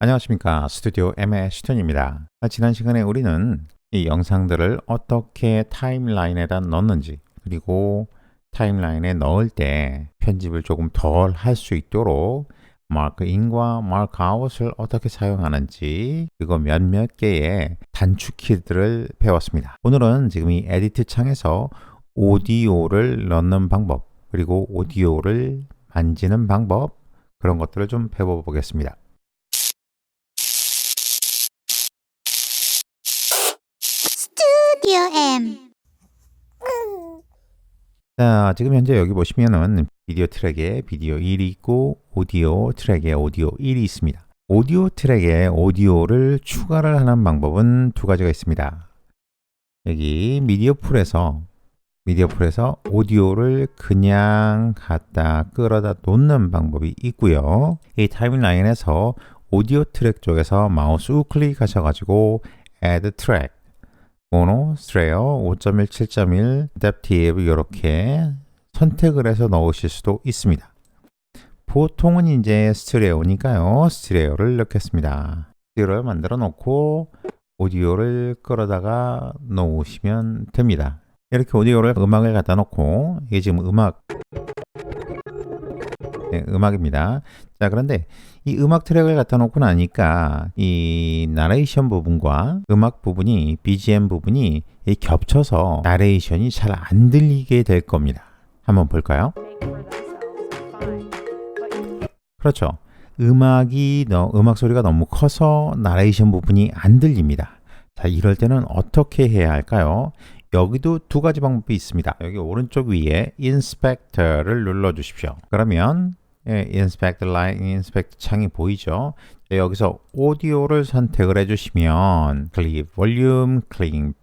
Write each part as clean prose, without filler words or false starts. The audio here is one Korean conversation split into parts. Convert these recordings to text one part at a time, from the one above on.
안녕하십니까. 스튜디오 M의 슈턴입니다. 지난 시간에 우리는 이 영상들을 어떻게 타임라인에다 넣는지, 그리고 타임라인에 넣을 때 편집을 조금 덜 할 수 있도록 마크인과 마크아웃을 어떻게 사용하는지, 그리고 몇몇 개의 단축키들을 배웠습니다. 오늘은 지금 이 에디트 창에서 오디오를 넣는 방법, 그리고 오디오를 만지는 방법, 그런 것들을 좀 배워보겠습니다. 스튜디오 M. 자, 지금 현재 여기 보시면은 비디오 트랙에 비디오 1이 있고 오디오 트랙에 오디오 1이 있습니다. 오디오 트랙에 오디오를 추가를 하는 방법은 두 가지가 있습니다. 여기 미디어 풀에서 오디오를 그냥 갖다 끌어다 놓는 방법이 있고요. 이 타임라인에서 오디오 트랙 쪽에서 마우스 우클릭 하셔가지고 Add Track 모노, 스테레오, 5.1, 7.1, adaptive 이렇게 선택을 해서 넣으실 수도 있습니다. 보통은 이제 스테레오니까요. 스테레오를 넣겠습니다. 스테레오를 만들어 놓고 오디오를 끌어다가 놓으시면 됩니다. 이렇게 오디오를 음악을 갖다 놓고 이게 지금 음악입니다. 자, 그런데 이 음악 트랙을 갖다 놓고 나니까 이 나레이션 부분과 음악 부분이 BGM 부분이 겹쳐서 나레이션이 잘 안 들리게 될 겁니다. 한번 볼까요? 그렇죠. 음악 소리가 너무 커서 나레이션 부분이 안 들립니다. 자, 이럴 때는 어떻게 해야 할까요? 여기도 두 가지 방법이 있습니다. 여기 오른쪽 위에 인스펙터를 눌러 주십시오. 그러면 인스펙터 창이 보이죠? 여기서 오디오를 선택을 해주시면 클립 볼륨, 클립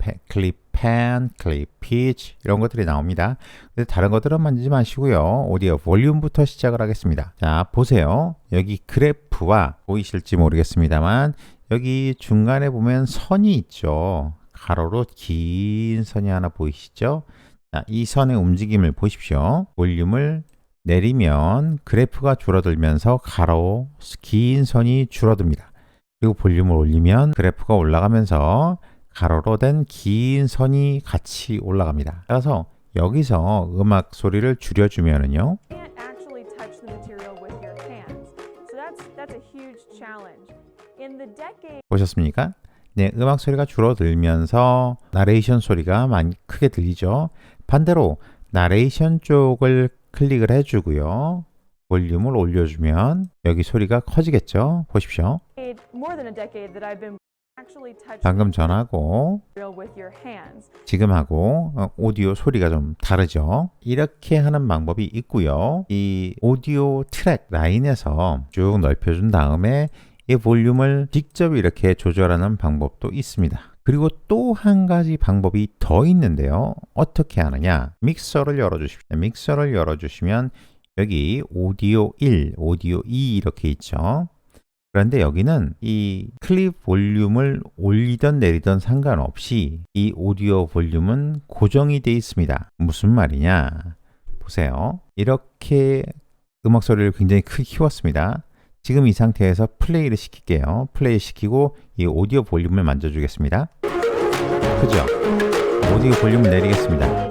팬, 클립 피치 이런 것들이 나옵니다. 다른 것들은 만지지 마시고요. 오디오 볼륨부터 시작을 하겠습니다. 자, 보세요. 여기 그래프와 보이실지 모르겠습니다만 여기 중간에 보면 선이 있죠. 가로로 긴 선이 하나 보이시죠? 자, 이 선의 움직임을 보십시오. 볼륨을 내리면 그래프가 줄어들면서 가로 긴 선이 줄어듭니다. 그리고 볼륨을 올리면 그래프가 올라가면서 가로로 된 긴 선이 같이 올라갑니다. 따라서 여기서 음악 소리를 줄여주면은요. 보셨습니까? 네, 음악 소리가 줄어들면서 나레이션 소리가 많이 크게 들리죠. 반대로 나레이션 쪽을 클릭을 해주고요. 볼륨을 올려주면 여기 소리가 커지겠죠. 보십시오. 방금 전하고 지금하고 오디오 소리가 좀 다르죠. 이렇게 하는 방법이 있고요. 이 오디오 트랙 라인에서 쭉 넓혀준 다음에 이 볼륨을 직접 이렇게 조절하는 방법도 있습니다. 그리고 또 한 가지 방법이 더 있는데요. 어떻게 하느냐? 믹서를 열어주십시오. 믹서를 열어주시면 여기 오디오 1, 오디오 2 이렇게 있죠. 그런데 여기는 이 클립 볼륨을 올리던 내리던 상관없이 이 오디오 볼륨은 고정이 되어 있습니다. 무슨 말이냐? 보세요. 이렇게 음악 소리를 굉장히 크게 키웠습니다. 지금 이 상태에서 플레이를 시킬게요. 플레이 시키고 이 오디오 볼륨을 만져주겠습니다. 그죠? 오디오 볼륨을 내리겠습니다.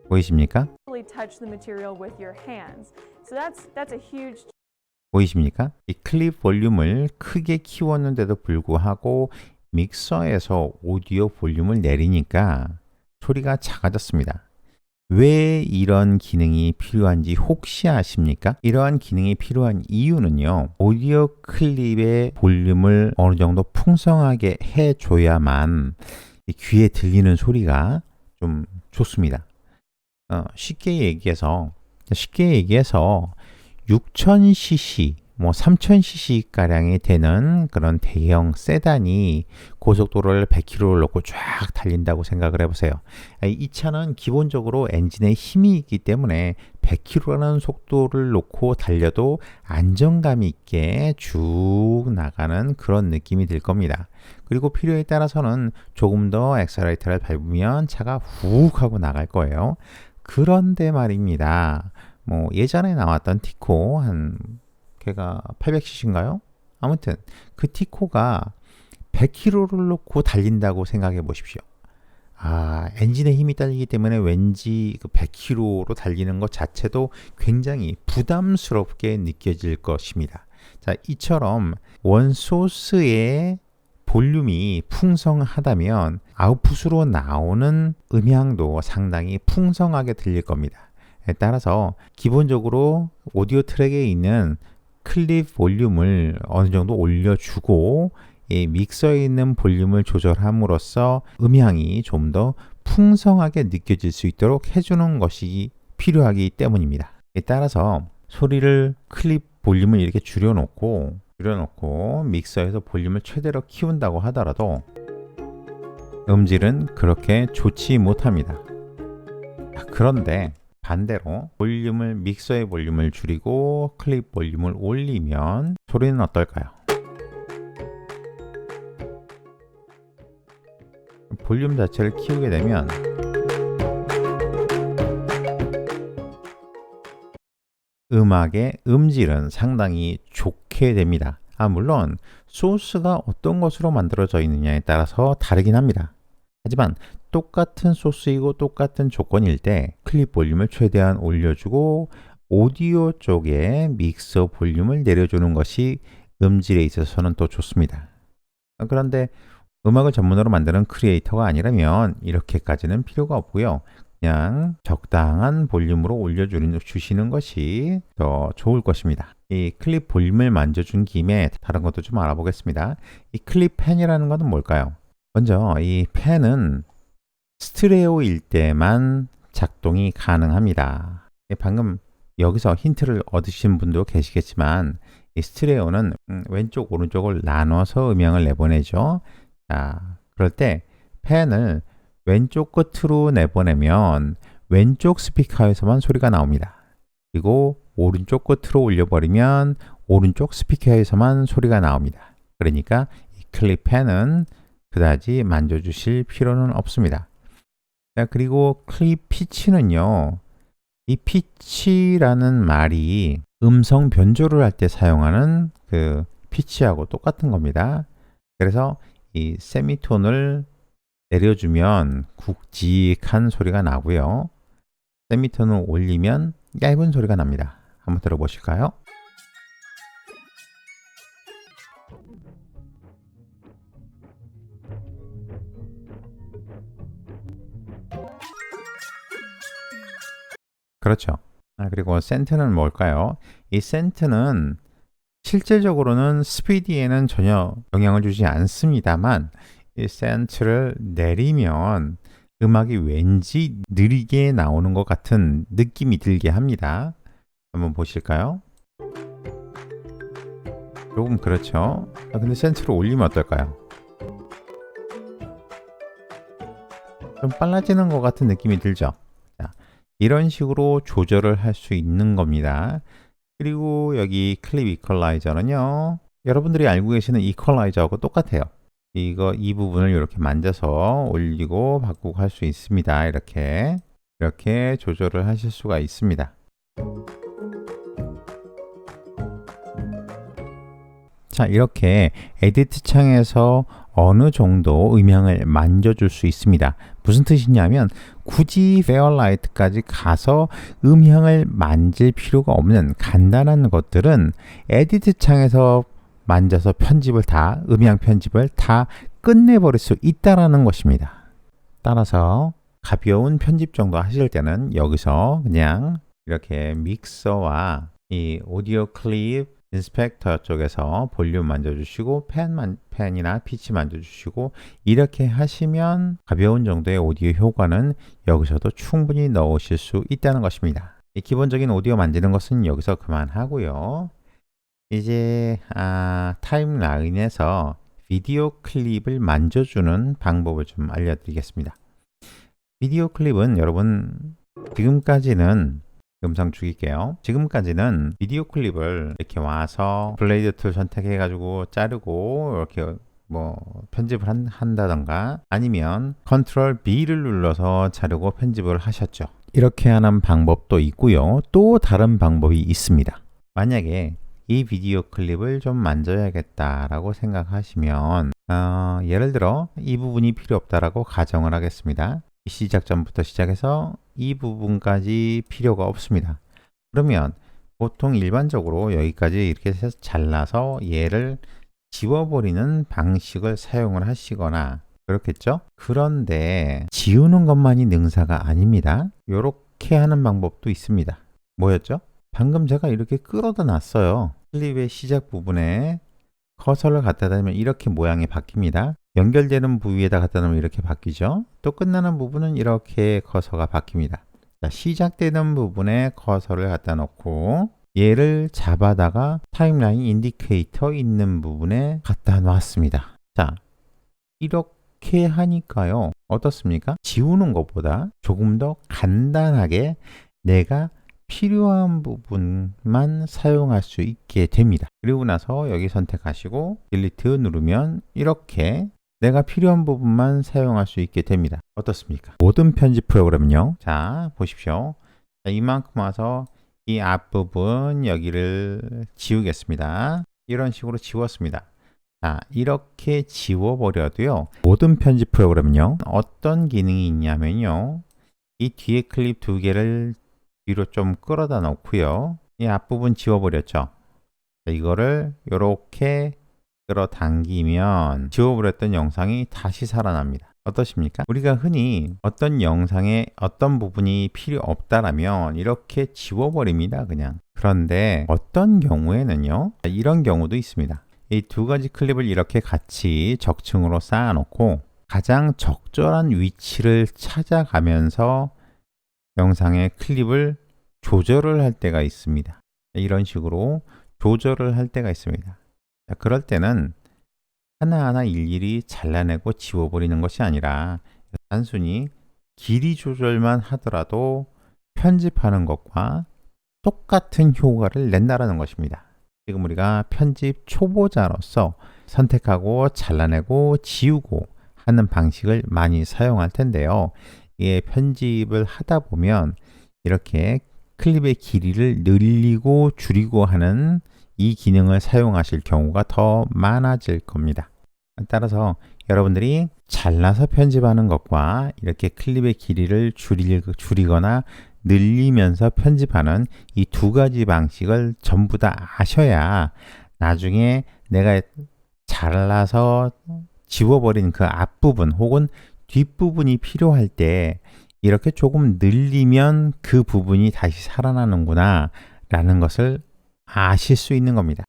보이십니까? 보이십니까? 이 클립 볼륨을 크게 키웠는데도 불구하고 믹서에서 오디오 볼륨을 내리니까 소리가 작아졌습니다. 왜 이런 기능이 필요한지 혹시 아십니까? 이러한 기능이 필요한 이유는요. 오디오 클립의 볼륨을 어느 정도 풍성하게 해줘야만 귀에 들리는 소리가 좀 좋습니다. 쉽게 얘기해서 6000cc, 3000cc 가량이 되는 그런 대형 세단이 고속도로를 100km를 놓고 쫙 달린다고 생각을 해보세요. 이 차는 기본적으로 엔진에 힘이 있기 때문에 100km라는 속도를 놓고 달려도 안정감 있게 쭉 나가는 그런 느낌이 들 겁니다. 그리고 필요에 따라서는 조금 더 엑셀레이터를 밟으면 차가 훅 하고 나갈 거예요. 그런데 말입니다. 뭐 예전에 나왔던 티코 걔가 800cc인가요? 아무튼 그 티코가 100km를 놓고 달린다고 생각해 보십시오. 엔진에 힘이 딸리기 때문에 왠지 그 100km로 달리는 것 자체도 굉장히 부담스럽게 느껴질 것입니다. 자, 이처럼 원소스의 볼륨이 풍성하다면 아웃풋으로 나오는 음향도 상당히 풍성하게 들릴 겁니다. 따라서 기본적으로 오디오 트랙에 있는 클립 볼륨을 어느 정도 올려주고 이 믹서에 있는 볼륨을 조절함으로써 음향이 좀 더 풍성하게 느껴질 수 있도록 해주는 것이 필요하기 때문입니다. 따라서 소리를 클립 볼륨을 이렇게 줄여놓고 믹서에서 볼륨을 최대로 키운다고 하더라도 음질은 그렇게 좋지 못합니다. 그런데 반대로 믹서의 볼륨을 줄이고 클립 볼륨을 올리면 소리는 어떨까요? 볼륨 자체를 키우게 되면 음악의 음질은 상당히 좋게 됩니다. 물론 소스가 어떤 것으로 만들어져 있느냐에 따라서 다르긴 합니다. 하지만 똑같은 소스이고 똑같은 조건일 때 클립 볼륨을 최대한 올려주고 오디오 쪽에 믹서 볼륨을 내려주는 것이 음질에 있어서는 또 좋습니다. 그런데 음악을 전문으로 만드는 크리에이터가 아니라면 이렇게까지는 필요가 없고요. 그냥 적당한 볼륨으로 올려주시는 것이 더 좋을 것입니다. 이 클립 볼륨을 만져준 김에 다른 것도 좀 알아보겠습니다. 이 클립 펜이라는 것은 뭘까요? 먼저 이 펜은 스테레오일 때만 작동이 가능합니다. 방금 여기서 힌트를 얻으신 분도 계시겠지만 이 스테레오는 왼쪽 오른쪽을 나눠서 음향을 내보내죠. 자, 그럴 때 펜을 왼쪽 끝으로 내보내면 왼쪽 스피커에서만 소리가 나옵니다. 그리고 오른쪽 끝으로 올려버리면 오른쪽 스피커에서만 소리가 나옵니다. 그러니까 이 클립 펜은 그다지 만져주실 필요는 없습니다. 자, 그리고 클립 피치는요. 이 피치라는 말이 음성 변조를 할 때 사용하는 그 피치하고 똑같은 겁니다. 그래서 이 세미톤을 내려주면 굵직한 소리가 나고요. 세미톤을 올리면 얇은 소리가 납니다. 한번 들어보실까요? 그렇죠. 그리고 센트는 뭘까요? 이 센트는 실질적으로는 스피디에는 전혀 영향을 주지 않습니다만 이 센트를 내리면 음악이 왠지 느리게 나오는 것 같은 느낌이 들게 합니다. 한번 보실까요? 조금 그렇죠. 근데 센트를 올리면 어떨까요? 좀 빨라지는 것 같은 느낌이 들죠. 자, 이런 식으로 조절을 할 수 있는 겁니다. 그리고 여기 클립 이퀄라이저는요. 여러분들이 알고 계시는 이퀄라이저하고 똑같아요. 이 부분을 이렇게 만져서 올리고 바꾸고 할 수 있습니다. 이렇게 조절을 하실 수가 있습니다. 자, 이렇게 에디트 창에서 어느 정도 음향을 만져줄 수 있습니다. 무슨 뜻이냐면 굳이 페어라이트까지 가서 음향을 만질 필요가 없는 간단한 것들은 에디트 창에서 만져서 음향 편집을 다 끝내버릴 수 있다라는 것입니다. 따라서 가벼운 편집 정도 하실 때는 여기서 그냥 이렇게 믹서와 이 오디오 클립 인스펙터 쪽에서 볼륨 만져주시고 펜이나 피치 만져주시고 이렇게 하시면 가벼운 정도의 오디오 효과는 여기서도 충분히 넣으실 수 있다는 것입니다. 이 기본적인 오디오 만지는 것은 여기서 그만하고요. 이제 타임라인에서 비디오 클립을 만져주는 방법을 좀 알려드리겠습니다. 비디오 클립은 여러분 지금까지는 음성 죽일게요. 지금까지는 비디오 클립을 이렇게 와서 블레이드 툴 선택해 가지고 자르고 이렇게 편집을 한다던가 아니면 컨트롤 B를 눌러서 자르고 편집을 하셨죠. 이렇게 하는 방법도 있고요. 또 다른 방법이 있습니다. 만약에 이 비디오 클립을 좀 만져야겠다라고 생각하시면 예를 들어 이 부분이 필요 없다라고 가정을 하겠습니다. 시작 전부터 시작해서 이 부분까지 필요가 없습니다. 그러면 보통 일반적으로 여기까지 이렇게 해서 잘라서 얘를 지워버리는 방식을 사용을 하시거나 그렇겠죠? 그런데 지우는 것만이 능사가 아닙니다. 이렇게 하는 방법도 있습니다. 뭐였죠? 방금 제가 이렇게 끌어다 놨어요. 클립의 시작 부분에 커서를 갖다 대면 이렇게 모양이 바뀝니다. 연결되는 부위에다 갖다 놓으면 이렇게 바뀌죠. 또 끝나는 부분은 이렇게 커서가 바뀝니다. 자, 시작되는 부분에 커서를 갖다 놓고 얘를 잡아다가 타임라인 인디케이터 있는 부분에 갖다 놨습니다. 자, 이렇게 하니까요. 어떻습니까? 지우는 것보다 조금 더 간단하게 내가 필요한 부분만 사용할 수 있게 됩니다. 그리고 나서 여기 선택하시고 딜리트 누르면 이렇게 내가 필요한 부분만 사용할 수 있게 됩니다. 어떻습니까? 모든 편집 프로그램은요. 자, 보십시오. 자, 이만큼 와서 이 앞부분 여기를 지우겠습니다. 이런 식으로 지웠습니다. 자, 이렇게 지워버려도요. 모든 편집 프로그램은요. 어떤 기능이 있냐면요. 이 뒤에 클립 두 개를 뒤로 좀 끌어다 놓고요. 이 앞부분 지워버렸죠. 자, 이거를 이렇게 끌어당기면 지워버렸던 영상이 다시 살아납니다. 어떠십니까? 우리가 흔히 어떤 영상에 어떤 부분이 필요 없다라면 이렇게 지워버립니다. 그냥. 그런데 어떤 경우에는요. 이런 경우도 있습니다. 이 두 가지 클립을 이렇게 같이 적층으로 쌓아놓고 가장 적절한 위치를 찾아가면서 영상의 클립을 조절을 할 때가 있습니다. 이런 식으로 조절을 할 때가 있습니다. 자, 그럴 때는 하나하나 일일이 잘라내고 지워버리는 것이 아니라 단순히 길이 조절만 하더라도 편집하는 것과 똑같은 효과를 낸다라는 것입니다. 지금 우리가 편집 초보자로서 선택하고 잘라내고 지우고 하는 방식을 많이 사용할 텐데요. 이게 편집을 하다 보면 이렇게 클립의 길이를 늘리고 줄이고 하는 이 기능을 사용하실 경우가 더 많아질 겁니다. 따라서 여러분들이 잘라서 편집하는 것과 이렇게 클립의 길이를 줄이거나 늘리면서 편집하는 이 두 가지 방식을 전부 다 아셔야 나중에 내가 잘라서 지워버린 그 앞부분 혹은 뒷부분이 필요할 때 이렇게 조금 늘리면 그 부분이 다시 살아나는구나 라는 것을 아실 수 있는 겁니다.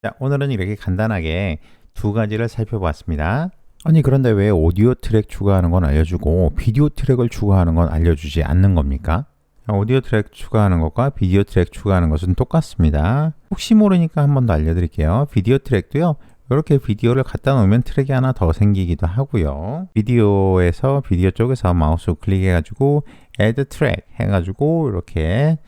자, 오늘은 이렇게 간단하게 두 가지를 살펴봤습니다. 아니 그런데 왜 오디오 트랙 추가하는 건 알려주고 비디오 트랙을 추가하는 건 알려주지 않는 겁니까? 오디오 트랙 추가하는 것과 비디오 트랙 추가하는 것은 똑같습니다. 혹시 모르니까 한 번 더 알려드릴게요. 비디오 트랙도요. 이렇게 비디오를 갖다 놓으면 트랙이 하나 더 생기기도 하고요. 비디오에서 비디오 쪽에서 마우스 클릭해가지고 Add Track 해가지고 이렇게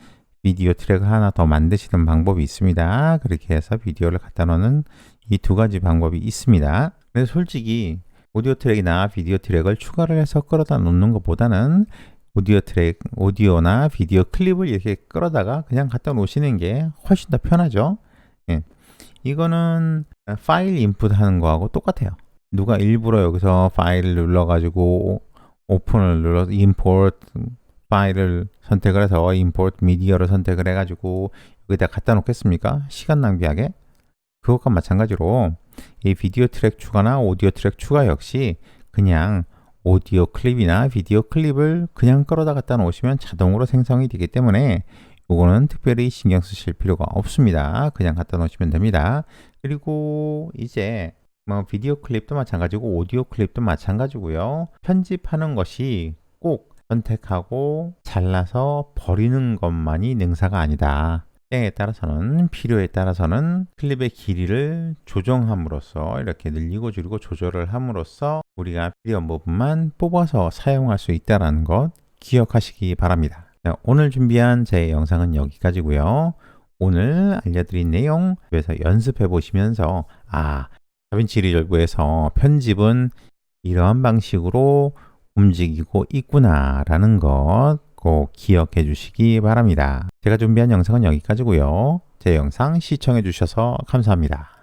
비디오 트랙을 하나 더 만드시는 방법이 있습니다. 그렇게 해서 비디오를 갖다 놓는 이 두 가지 방법이 있습니다. 그래서 솔직히 오디오 트랙이나 비디오 트랙을 추가를 해서 끌어다 놓는 것보다는 오디오나 비디오 클립을 이렇게 끌어다가 그냥 갖다 놓으시는 게 훨씬 더 편하죠. 예. 이거는 파일 인풋 하는 거하고 똑같아요. 누가 일부러 여기서 파일을 눌러가지고 오픈을 눌러서 임포트 파일을 선택을 해서 임포트 미디어를 선택을 해가지고 여기다 갖다 놓겠습니까? 시간 낭비하게? 그것과 마찬가지로 이 비디오 트랙 추가나 오디오 트랙 추가 역시 그냥 오디오 클립이나 비디오 클립을 그냥 끌어다 갖다 놓으시면 자동으로 생성이 되기 때문에 이거는 특별히 신경 쓰실 필요가 없습니다. 그냥 갖다 놓으시면 됩니다. 그리고 이제 뭐 비디오 클립도 마찬가지고 오디오 클립도 마찬가지고요. 편집하는 것이 꼭 선택하고 잘라서 버리는 것만이 능사가 아니다. 때에 따라서는 필요에 따라서는 클립의 길이를 조정함으로써 이렇게 늘리고 줄이고 조절을 함으로써 우리가 필요한 부분만 뽑아서 사용할 수 있다는 것 기억하시기 바랍니다. 자, 오늘 준비한 제 영상은 여기까지고요. 오늘 알려드린 내용 집에서 연습해 보시면서 다빈치 리졸브에서 편집은 이러한 방식으로 움직이고 있구나 라는 것 꼭 기억해 주시기 바랍니다. 제가 준비한 영상은 여기까지고요. 제 영상 시청해 주셔서 감사합니다.